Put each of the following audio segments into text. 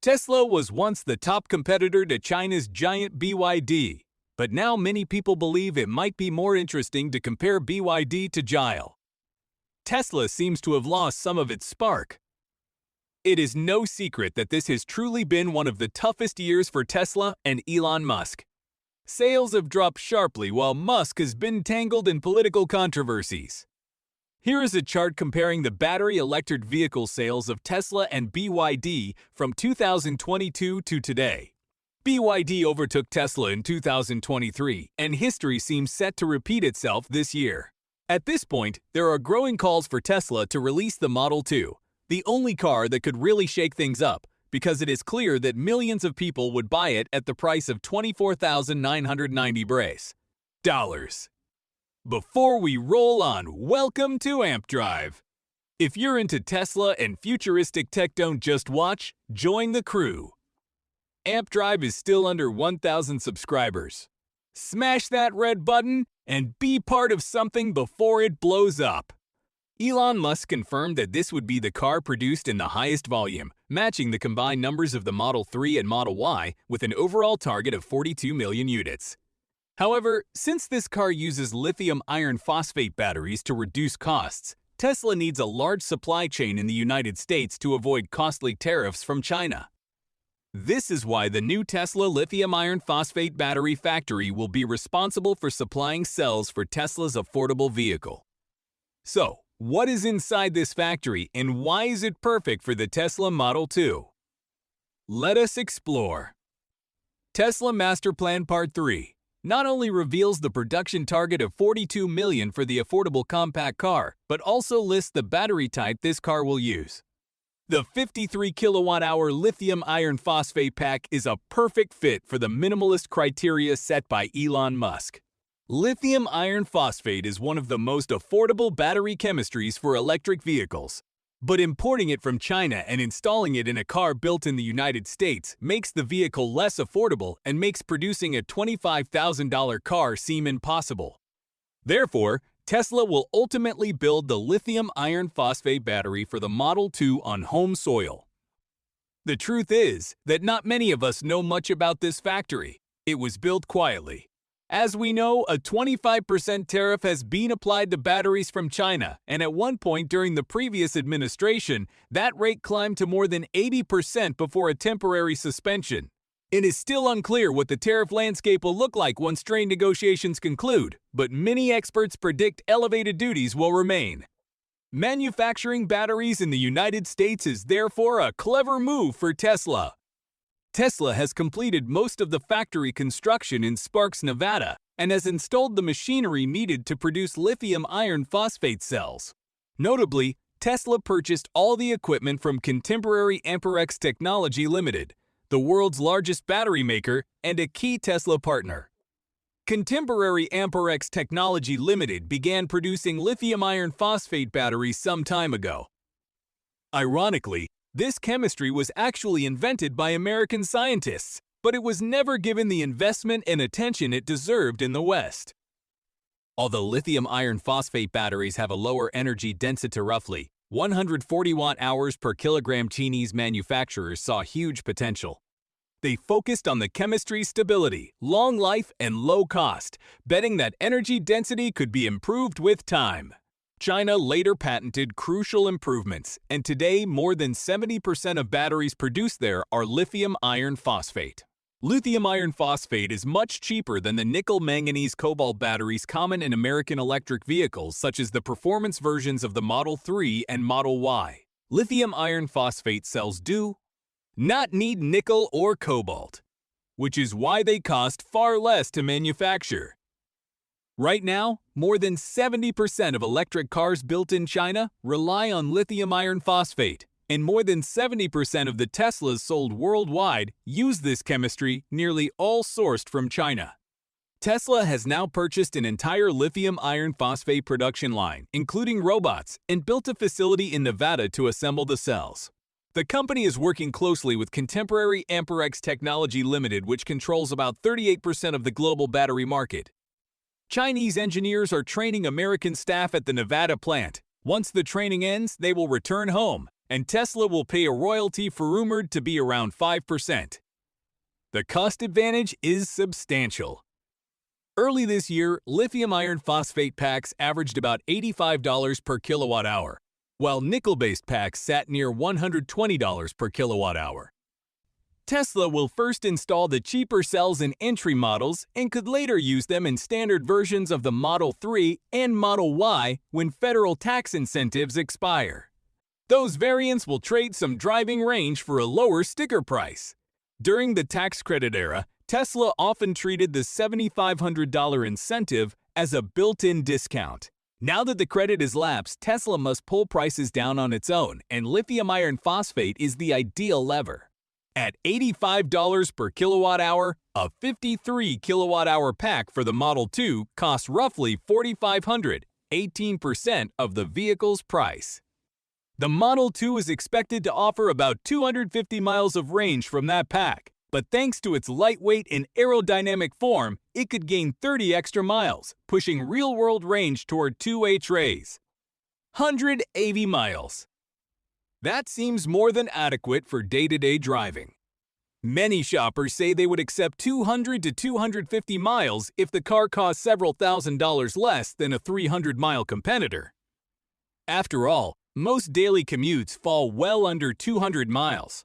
Tesla was once the top competitor to China's giant BYD, but now many people believe it might be more interesting to compare BYD to Gile. Tesla seems to have lost some of its spark. It is no secret that this has truly been one of the toughest years for Tesla and Elon Musk. Sales have dropped sharply while Musk has been tangled in political controversies. Here is a chart comparing the battery electric vehicle sales of Tesla and BYD from 2022 to today. BYD overtook Tesla in 2023, and history seems set to repeat itself this year. At this point, there are growing calls for Tesla to release the Model 2, the only car that could really shake things up, because it is clear that millions of people would buy it at the price of $24,990. Before we roll on, welcome to Amp Drive. If you're into Tesla and futuristic tech, don't just watch, join the crew. Amp Drive is still under 1,000 subscribers. Smash that red button and be part of something before it blows up. Elon Musk confirmed that this would be the car produced in the highest volume, matching the combined numbers of the Model 3 and Model Y with an overall target of 42 million units. However, since this car uses lithium iron phosphate batteries to reduce costs, Tesla needs a large supply chain in the United States to avoid costly tariffs from China. This is why the new Tesla lithium iron phosphate battery factory will be responsible for supplying cells for Tesla's affordable vehicle. So, what is inside this factory and why is it perfect for the Tesla Model 2? Let us explore. Tesla Master Plan Part 3 not only reveals the production target of 42 million for the affordable compact car, but also lists the battery type this car will use. The 53 kilowatt-hour lithium iron phosphate pack is a perfect fit for the minimalist criteria set by Elon Musk. Lithium iron phosphate is one of the most affordable battery chemistries for electric vehicles. But importing it from China and installing it in a car built in the United States makes the vehicle less affordable and makes producing a $25,000 car seem impossible. Therefore, Tesla will ultimately build the lithium iron phosphate battery for the Model 2 on home soil. The truth is that not many of us know much about this factory. It was built quietly. As we know, a 25% tariff has been applied to batteries from China, and at one point during the previous administration, that rate climbed to more than 80% before a temporary suspension. It is still unclear what the tariff landscape will look like once trade negotiations conclude, but many experts predict elevated duties will remain. Manufacturing batteries in the United States is therefore a clever move for Tesla. Tesla has completed most of the factory construction in Sparks, Nevada, and has installed the machinery needed to produce lithium iron phosphate cells. Notably, Tesla purchased all the equipment from Contemporary Amperex Technology Limited, the world's largest battery maker and a key Tesla partner. Contemporary Amperex Technology Limited began producing lithium iron phosphate batteries some time ago. Ironically, this chemistry was actually invented by American scientists, but it was never given the investment and attention it deserved in the West. Although lithium iron phosphate batteries have a lower energy density, roughly 140 watt-hours per kilogram, Chinese manufacturers saw huge potential. They focused on the chemistry's stability, long life, and low cost, betting that energy density could be improved with time. China later patented crucial improvements, and today more than 70% of batteries produced there are lithium iron phosphate. Lithium iron phosphate is much cheaper than the nickel-manganese-cobalt batteries common in American electric vehicles, such as the performance versions of the Model 3 and Model Y. Lithium iron phosphate cells do not need nickel or cobalt, which is why they cost far less to manufacture. Right now, more than 70% of electric cars built in China rely on lithium iron phosphate, and more than 70% of the Teslas sold worldwide use this chemistry, nearly all sourced from China. Tesla has now purchased an entire lithium iron phosphate production line, including robots, and built a facility in Nevada to assemble the cells. The company is working closely with Contemporary Amperex Technology Limited, which controls about 38% of the global battery market. Chinese engineers are training American staff at the Nevada plant. Once the training ends, they will return home, and Tesla will pay a royalty for rumored to be around 5%. The cost advantage is substantial. Early this year, lithium iron phosphate packs averaged about $85 per kilowatt hour, while nickel-based packs sat near $120 per kilowatt hour. Tesla will first install the cheaper cells in entry models and could later use them in standard versions of the Model 3 and Model Y when federal tax incentives expire. Those variants will trade some driving range for a lower sticker price. During the tax credit era, Tesla often treated the $7,500 incentive as a built-in discount. Now that the credit is lapsed, Tesla must pull prices down on its own, and lithium iron phosphate is the ideal lever. At $85 per kilowatt hour, a 53 kilowatt hour pack for the Model 2 costs roughly $4,500, 18% of the vehicle's price. The Model 2 is expected to offer about 250 miles of range from that pack, but thanks to its lightweight and aerodynamic form, it could gain 30 extra miles, pushing real-world range toward 2H-rays. 180 miles. That seems more than adequate for day-to-day driving. Many shoppers say they would accept 200 to 250 miles if the car cost several $1,000s less than a 300-mile competitor. After all, most daily commutes fall well under 200 miles.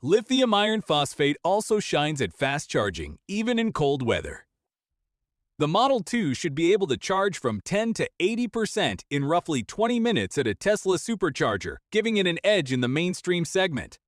Lithium iron phosphate also shines at fast charging, even in cold weather. The Model 2 should be able to charge from 10 to 80% in roughly 20 minutes at a Tesla supercharger, giving it an edge in the mainstream segment.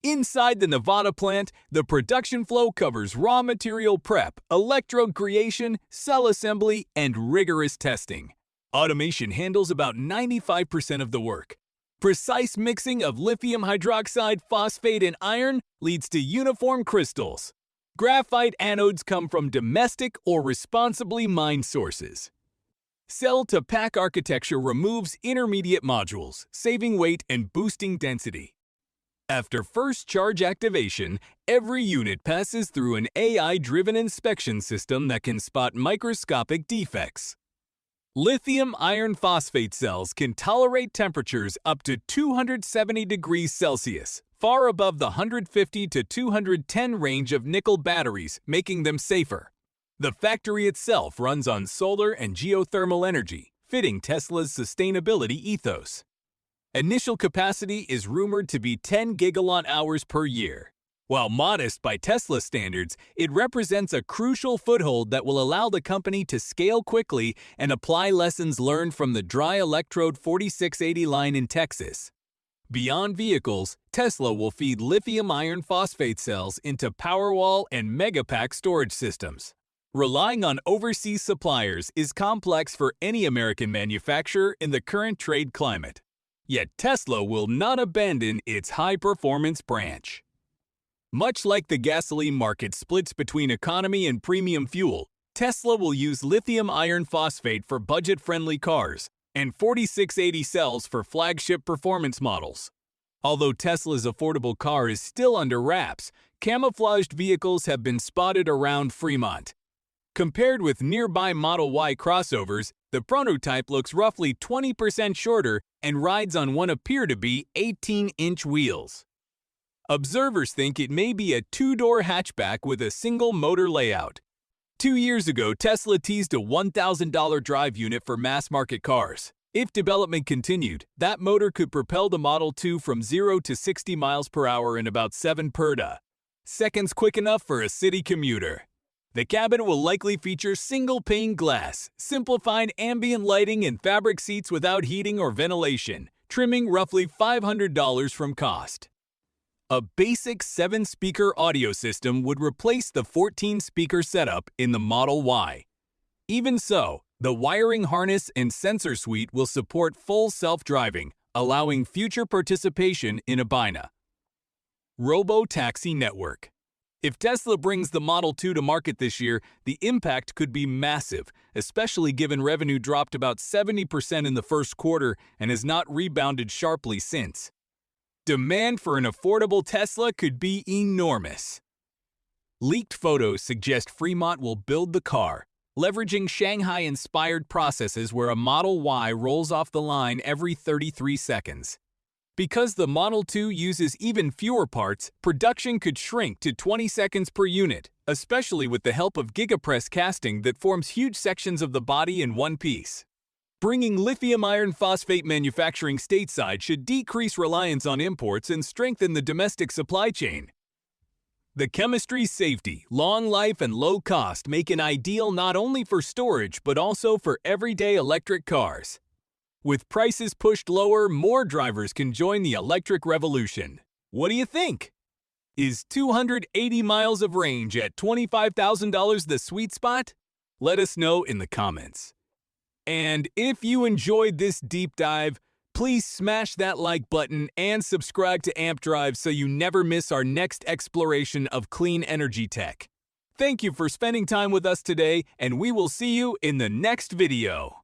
Inside the Nevada plant, the production flow covers raw material prep, electrode creation, cell assembly, and rigorous testing. Automation handles about 95% of the work. Precise mixing of lithium hydroxide, phosphate, and iron leads to uniform crystals. Graphite anodes come from domestic or responsibly mined sources. Cell-to-pack architecture removes intermediate modules, saving weight and boosting density. After first charge activation, every unit passes through an AI-driven inspection system that can spot microscopic defects. Lithium iron phosphate cells can tolerate temperatures up to 270 degrees Celsius, far above the 150 to 210 range of nickel batteries, making them safer. The factory itself runs on solar and geothermal energy, fitting Tesla's sustainability ethos. Initial capacity is rumored to be 10 gigawatt-hours per year. While modest by Tesla standards, it represents a crucial foothold that will allow the company to scale quickly and apply lessons learned from the dry electrode 4680 line in Texas. Beyond vehicles, Tesla will feed lithium iron phosphate cells into Powerwall and Megapack storage systems. Relying on overseas suppliers is complex for any American manufacturer in the current trade climate. Yet Tesla will not abandon its high-performance branch. Much like the gasoline market splits between economy and premium fuel, Tesla will use lithium iron phosphate for budget-friendly cars and 4680 cells for flagship performance models. Although Tesla's affordable car is still under wraps, camouflaged vehicles have been spotted around Fremont. Compared with nearby Model Y crossovers, the prototype looks roughly 20% shorter and rides on what appear to be 18-inch wheels. Observers think it may be a two-door hatchback with a single motor layout. 2 years ago, Tesla teased a $1,000 drive unit for mass-market cars. If development continued, that motor could propel the Model 2 from 0 to 60 miles per hour in about 7 perda, seconds quick enough for a city commuter. The cabin will likely feature single-pane glass, simplified ambient lighting, and fabric seats without heating or ventilation, trimming roughly $500 from cost. A basic 7-speaker audio system would replace the 14-speaker setup in the Model Y. Even so, the wiring harness and sensor suite will support full self-driving, allowing future participation in a BiNA. Robo-taxi network. If Tesla brings the Model 2 to market this year, the impact could be massive, especially given revenue dropped about 70% in the first quarter and has not rebounded sharply since. Demand for an affordable Tesla could be enormous. Leaked photos suggest Fremont will build the car, leveraging Shanghai-inspired processes where a Model Y rolls off the line every 33 seconds. Because the Model 2 uses even fewer parts, production could shrink to 20 seconds per unit, especially with the help of Gigapress casting that forms huge sections of the body in one piece. Bringing lithium iron phosphate manufacturing stateside should decrease reliance on imports and strengthen the domestic supply chain. The chemistry's safety, long life, and low cost make it ideal not only for storage but also for everyday electric cars. With prices pushed lower, more drivers can join the electric revolution. What do you think? Is 280 miles of range at $25,000 the sweet spot? Let us know in the comments. And if you enjoyed this deep dive, please smash that like button and subscribe to Amp Drive so you never miss our next exploration of clean energy tech. Thank you for spending time with us today, and we will see you in the next video.